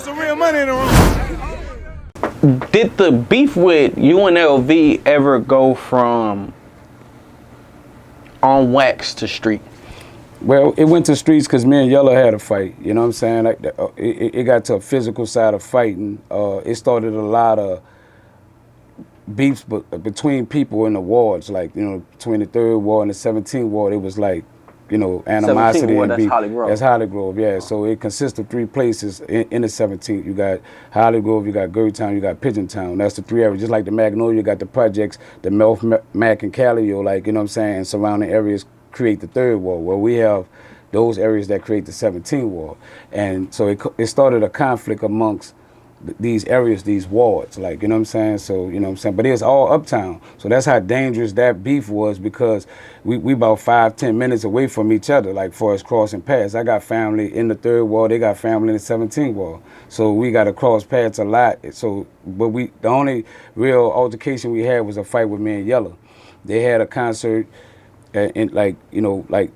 some real money in the room. Did the beef with UNLV ever go from on wax to street? Well, it went to streets because me and Yella had a fight. You know what I'm saying? Like, it got to a physical side of fighting. It started a lot of beefs between people in the wards. Like, you know, between the 3rd ward and the 17th ward, it was like, you know, animosity ward, and beef. that's Holly Grove. That's Holly Grove, yeah. So it consists of 3 places in the 17th. You got Holly Grove, you got Gertown, you got Pigeon Town. That's the 3 areas. Just like the Magnolia, you got the projects, the Melf, Mac, and Callio, like, you know what I'm saying, and surrounding areas create the 3rd ward, where we have those areas that create the 17th ward. And so it started a conflict amongst these areas, these wards, like, you know what I'm saying? So, you know what I'm saying? But it's all uptown. So that's how dangerous that beef was, because we about 5-10 minutes away from each other, like, for us crossing paths. I got family in the 3rd ward, they got family in the 17th ward. So we got to cross paths a lot. So, but the only real altercation we had was a fight with me and Yella. They had a concert, and like, you know, like,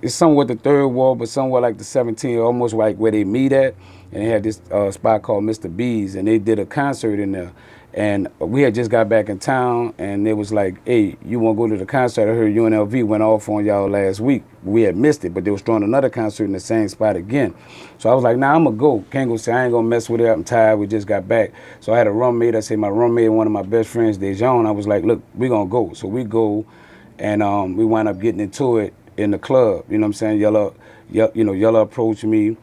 it's somewhat the 3rd ward, but somewhat like the 17th, almost like where they meet at. And they had this spot called Mr. B's, and they did a concert in there. And we had just got back in town, and it was like, hey, you want to go to the concert? I heard UNLV went off on y'all last week. We had missed it, but they was throwing another concert in the same spot again. So I was like, nah, I'm going to go. Can't go say, I ain't going to mess with it. I'm tired. We just got back. So I had a roommate. I said, my roommate, one of my best friends, Dejon. I was like, look, we going to go. So we go, and we wound up getting into it in the club. You know what I'm saying? Yella approached me.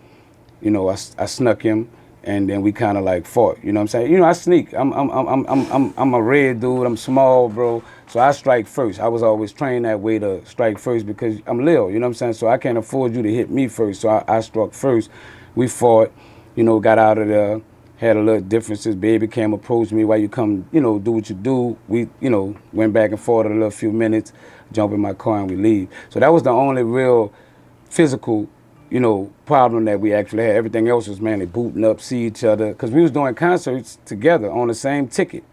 You know, I snuck him, and then we kind of like fought. You know what I'm saying? You know, I sneak. I'm a red dude. I'm small, bro. So I strike first. I was always trained that way, to strike first, because I'm Lil. You know what I'm saying? So I can't afford you to hit me first. So I struck first. We fought. You know, got out of there. Had a little differences. Baby came, approached me. Why you come? You know, do what you do. We, you know, went back and forth a little few minutes. Jump in my car and we leave. So that was the only real physical, you know, problem that we actually had. Everything else was mainly booting up, see each other, because we was doing concerts together on the same ticket.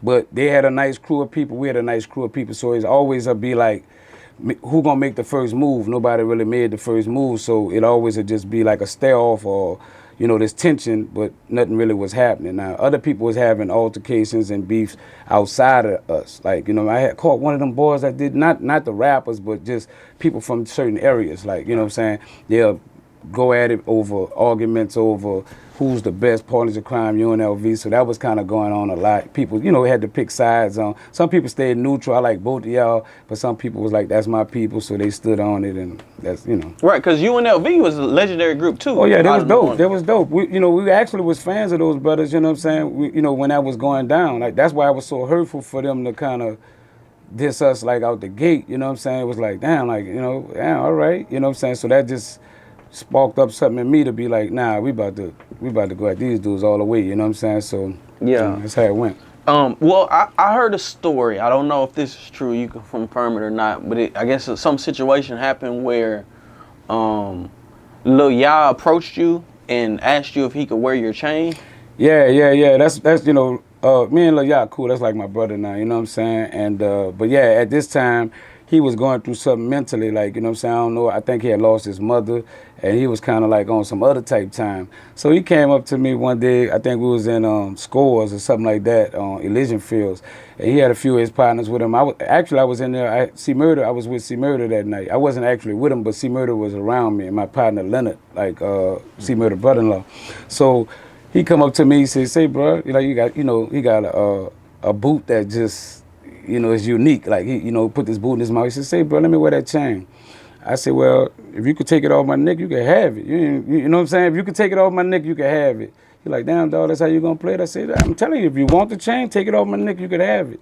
But they had a nice crew of people, we had a nice crew of people, so it's always be like, who gonna make the first move? Nobody really made the first move, so it always would just be like a stare off, or, you know, this tension, but nothing really was happening. Now, other people was having altercations and beefs outside of us. Like, you know, I had caught one of them boys that did, not the rappers, but just people from certain areas. Like, you know what I'm saying? They'll go at it over arguments over who's the best partners of crime, UNLV. So that was kind of going on a lot. People, you know, had to pick sides on. Some people stayed neutral. I like both of y'all, but some people was like, that's my people, so they stood on it, and that's, you know. Right, because UNLV was a legendary group too. Oh yeah, that was dope. That was dope. We actually was fans of those brothers. You know what I'm saying? You know, when that was going down, like, that's why it was so hurtful for them to kind of diss us like out the gate. You know what I'm saying? It was like, damn, like, you know, damn, all right. You know what I'm saying? So that just sparked up something in me to be like, nah, we about to go at these dudes all the way. You know what I'm saying? So yeah, that's how it went. Well, I heard a story. I don't know if this is true. You can confirm it or not. But I guess some situation happened where Lil Ya approached you and asked you if he could wear your chain. Yeah. That's you know, me and Lil Ya cool. That's like my brother now. You know what I'm saying? And but yeah, at this time, he was going through something mentally, like, you know what I'm saying? I don't know. I think he had lost his mother, and he was kind of like on some other type time. So he came up to me one day. I think we was in Scores or something like that on Elysian Fields, and he had a few of his partners with him. I was in there. I was with C Murder that night. I wasn't actually with him, but C Murder was around me, and my partner Leonard, like C Murder brother-in-law. So he come up to me. He said, "Say, bro, he got a boot that just." You know, it's unique. Like, he, you know, put this boot in his mouth. He said, say, bro, let me wear that chain. I said, well, if you could take it off my neck, you can have it. You know what I'm saying? If you could take it off my neck, you can have it. He's like, damn, dog, that's how you gonna play it? I said, I'm telling you, if you want the chain, take it off my neck, you could have it.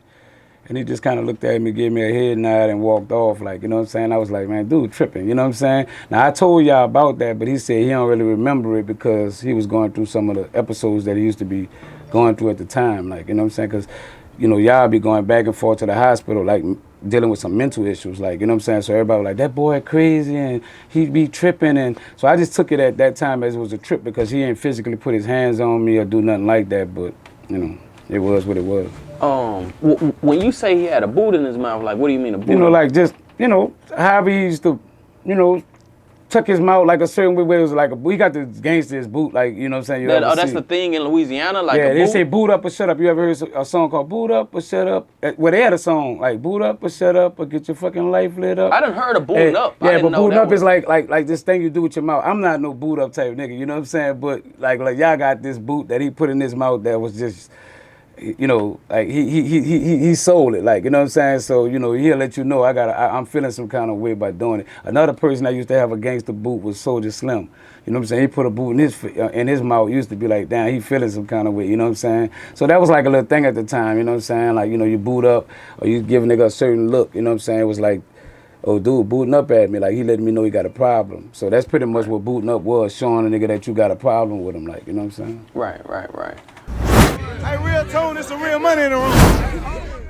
And he just kind of looked at me, gave me a head nod, and walked off. Like, you know what I'm saying? I was like, man, dude, tripping. You know what I'm saying? Now, I told y'all about that, but he said he don't really remember it because he was going through some of the episodes that he used to be going through at the time. Like, you know what I'm saying? Because, you know, y'all be going back and forth to the hospital, like, dealing with some mental issues, like, you know what I'm saying? So everybody was like, that boy crazy, and he be tripping. And so I just took it at that time as it was a trip because he ain't physically put his hands on me or do nothing like that, but, you know, it was what it was. When you say he had a boot in his mouth, like, what do you mean a boot? You know, like, just, you know, how he used to, you know, took his mouth like a certain way where it was like, we got the gangster's boot, like, you know what I'm saying? That's the thing in Louisiana? Like yeah, a they boot? say boot up or shut up. You ever heard a song called Boot Up or Shut Up? Well, they had a song like Boot Up or Shut Up or Get Your Fucking Life Lit Up. I done heard of booting up. Yeah, but booting up is was... like this thing you do with your mouth. I'm not no boot up type nigga, you know what I'm saying? But like y'all got this boot that he put in his mouth that was just, you know, like he sold it, like, you know what I'm saying? So, you know, he'll let you know I'm feeling some kind of way by doing it. Another person that used to have a gangster boot was Soldier Slim. You know what I'm saying? He put a boot in his mouth. Used to be like, damn, he feeling some kind of way. You know what I'm saying? So that was like a little thing at the time. You know what I'm saying? Like, you know, you boot up or you give a nigga a certain look. You know what I'm saying? It was like, oh, dude, booting up at me. Like, he letting me know he got a problem. So that's pretty much what booting up was, showing a nigga that you got a problem with him. Like, you know what I'm saying? Right. Hey, RealToon, it's some real money in the room.